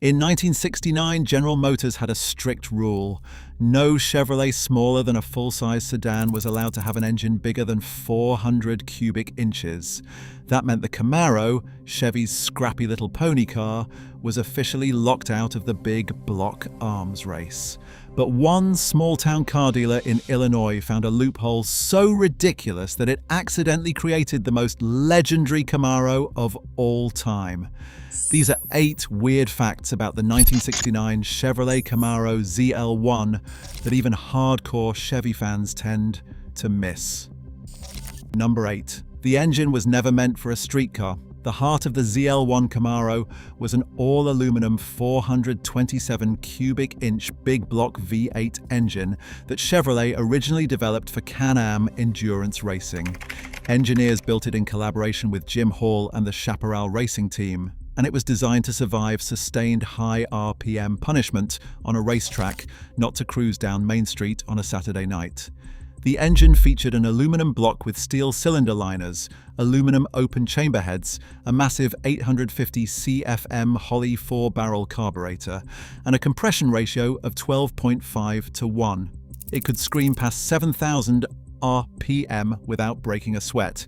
In 1969, General Motors had a strict rule. No Chevrolet smaller than a full-size sedan was allowed to have an engine bigger than 400 cubic inches. That meant the Camaro, Chevy's scrappy little pony car, was officially locked out of the big block arms race. But one small-town car dealer in Illinois found a loophole so ridiculous that it accidentally created the most legendary Camaro of all time. These are 8 weird facts about the 1969 Chevrolet Camaro ZL1 that even hardcore Chevy fans tend to miss. Number 8. The engine was never meant for a street car. The heart of the ZL1 Camaro was an all-aluminum 427 cubic inch big block V8 engine that Chevrolet originally developed for Can-Am endurance racing. Engineers built it in collaboration with Jim Hall and the Chaparral racing team, and it was designed to survive sustained high RPM punishment on a racetrack, not to cruise down Main Street on a Saturday night. The engine featured an aluminum block with steel cylinder liners, aluminum open chamber heads, a massive 850 CFM Holley 4-barrel carburetor, and a compression ratio of 12.5 to 1. It could scream past 7,000 RPM without breaking a sweat.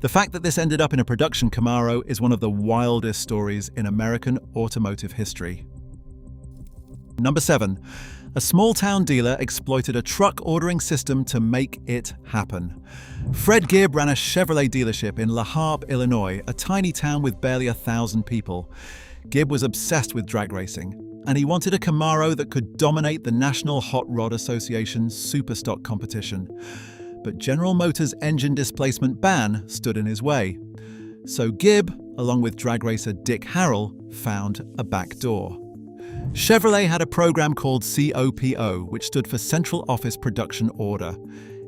The fact that this ended up in a production Camaro is one of the wildest stories in American automotive history. Number 7. A small-town dealer exploited a truck ordering system to make it happen. Fred Gibb ran a Chevrolet dealership in La Harpe, Illinois, a tiny town with barely 1,000 people. Gibb was obsessed with drag racing, and he wanted a Camaro that could dominate the National Hot Rod Association's Superstock competition. But General Motors' engine displacement ban stood in his way. So Gibb, along with drag racer Dick Harrell, found a back door. Chevrolet had a program called COPO, which stood for Central Office Production Order.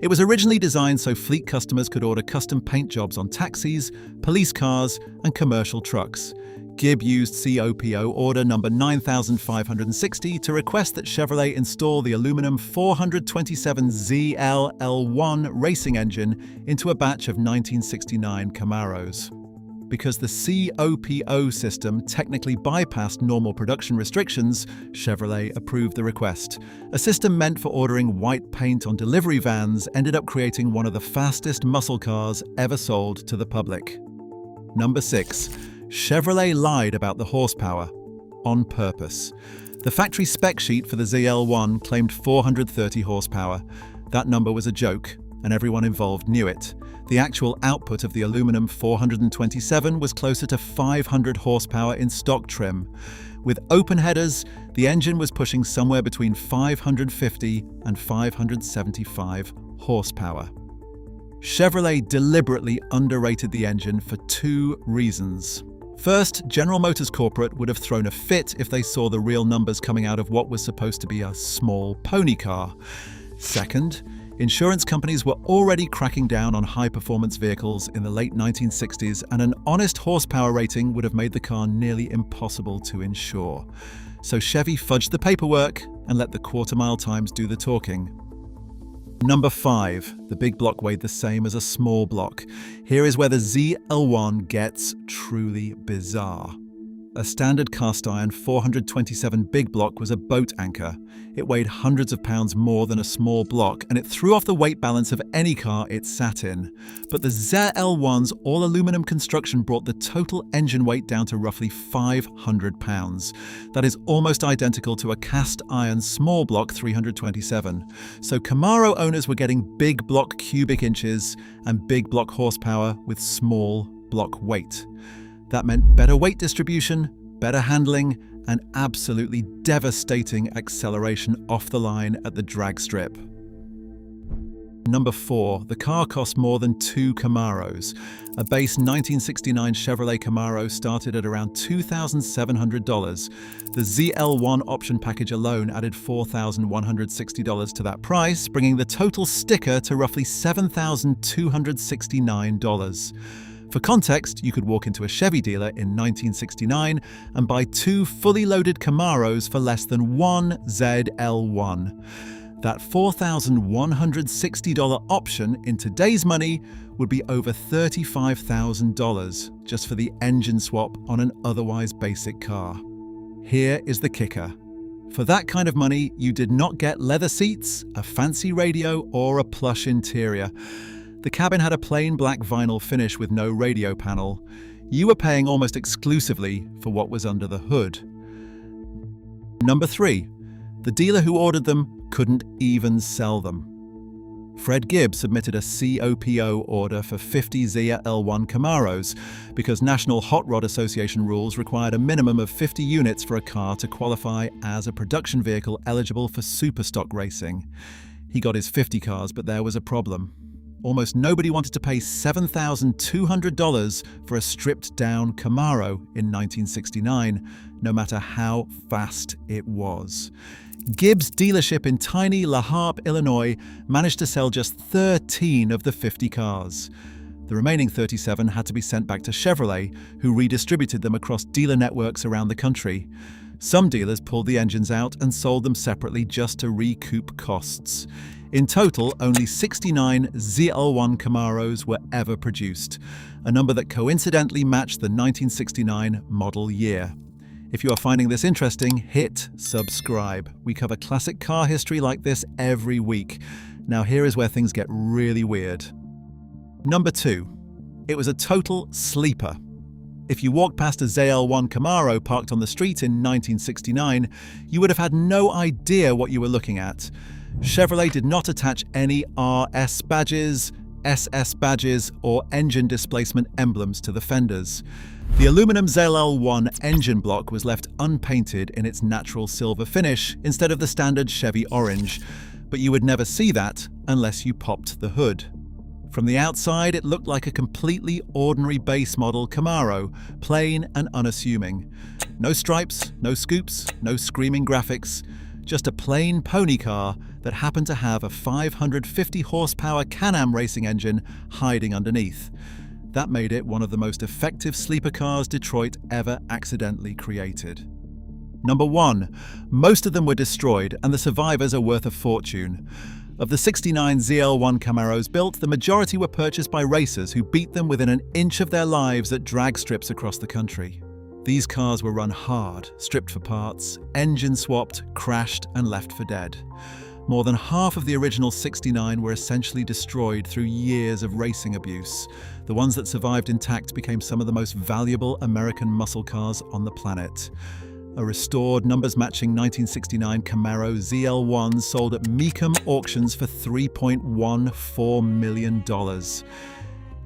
It was originally designed so fleet customers could order custom paint jobs on taxis, police cars, and commercial trucks. Gibb used COPO order number 9560 to request that Chevrolet install the aluminum 427 ZL1 racing engine into a batch of 1969 Camaros. Because the COPO system technically bypassed normal production restrictions, Chevrolet approved the request. A system meant for ordering white paint on delivery vans ended up creating one of the fastest muscle cars ever sold to the public. Number 6. Chevrolet lied about the horsepower on purpose. The factory spec sheet for the ZL1 claimed 430 horsepower. That number was a joke, and everyone involved knew it. The actual output of the aluminum 427 was closer to 500 horsepower in stock trim. With open headers, the engine was pushing somewhere between 550 and 575 horsepower. Chevrolet deliberately underrated the engine for 2 reasons. First, General Motors Corporate would have thrown a fit if they saw the real numbers coming out of what was supposed to be a small pony car. Second, insurance companies were already cracking down on high-performance vehicles in the late 1960s, and an honest horsepower rating would have made the car nearly impossible to insure. So Chevy fudged the paperwork and let the quarter-mile times do the talking. Number 5. The big block weighed the same as a small block. Here is where the ZL1 gets truly bizarre. A standard cast-iron 427 big block was a boat anchor. It weighed hundreds of pounds more than a small block, and it threw off the weight balance of any car it sat in. But the ZL1's all-aluminum construction brought the total engine weight down to roughly 500 pounds. That is almost identical to a cast-iron small block 327. So Camaro owners were getting big block cubic inches and big block horsepower with small block weight. That meant better weight distribution, better handling, and absolutely devastating acceleration off the line at the drag strip. Number 4. The car cost more than 2 Camaros. A base 1969 Chevrolet Camaro started at around $2,700. The ZL1 option package alone added $4,160 to that price, bringing the total sticker to roughly $7,269. For context, you could walk into a Chevy dealer in 1969 and buy 2 fully loaded Camaros for less than 1 ZL1. That $4,160 option in today's money would be over $35,000 just for the engine swap on an otherwise basic car. Here is the kicker. For that kind of money, you did not get leather seats, a fancy radio, or a plush interior. The cabin had a plain black vinyl finish with no radio panel. You were paying almost exclusively for what was under the hood. Number 3. The dealer who ordered them couldn't even sell them. Fred Gibb submitted a COPO order for 50 ZL1 Camaros because National Hot Rod Association rules required a minimum of 50 units for a car to qualify as a production vehicle eligible for superstock racing. He got his 50 cars, but there was a problem. Almost nobody wanted to pay $7,200 for a stripped-down Camaro in 1969, no matter how fast it was. Gibbs' dealership in tiny La Harpe, Illinois, managed to sell just 13 of the 50 cars. The remaining 37 had to be sent back to Chevrolet, who redistributed them across dealer networks around the country. Some dealers pulled the engines out and sold them separately just to recoup costs. In total, only 69 ZL1 Camaros were ever produced, a number that coincidentally matched the 1969 model year. If you are finding this interesting, hit subscribe. We cover classic car history like this every week. Now here is where things get really weird. Number 2. It was a total sleeper. If you walked past a ZL1 Camaro parked on the street in 1969, you would have had no idea what you were looking at. Chevrolet did not attach any RS badges, SS badges, or engine displacement emblems to the fenders. The aluminum ZL1 engine block was left unpainted in its natural silver finish instead of the standard Chevy orange, but you would never see that unless you popped the hood. From the outside, it looked like a completely ordinary base model Camaro, plain and unassuming. No stripes, no scoops, no screaming graphics, just a plain pony car that happened to have a 550 horsepower Can-Am racing engine hiding underneath. That made it one of the most effective sleeper cars Detroit ever accidentally created. Number 1. Most of them were destroyed, and the survivors are worth a fortune. Of the 69 ZL1 Camaros built, the majority were purchased by racers who beat them within an inch of their lives at drag strips across the country. These cars were run hard, stripped for parts, engine swapped, crashed, and left for dead. More than half of the original 69 were essentially destroyed through years of racing abuse. The ones that survived intact became some of the most valuable American muscle cars on the planet. A restored, numbers-matching 1969 Camaro ZL1 sold at Mecum auctions for $3.14 million.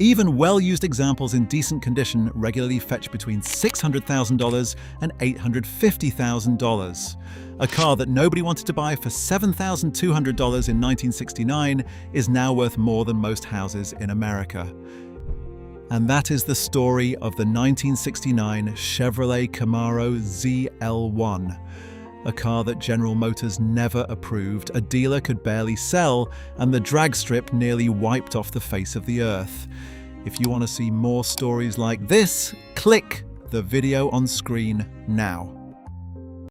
Even well-used examples in decent condition regularly fetch between $600,000 and $850,000. A car that nobody wanted to buy for $7,200 in 1969 is now worth more than most houses in America. And that is the story of the 1969 Chevrolet Camaro ZL1. A car that General Motors never approved, a dealer could barely sell, and the drag strip nearly wiped off the face of the earth. If you want to see more stories like this, click the video on screen now.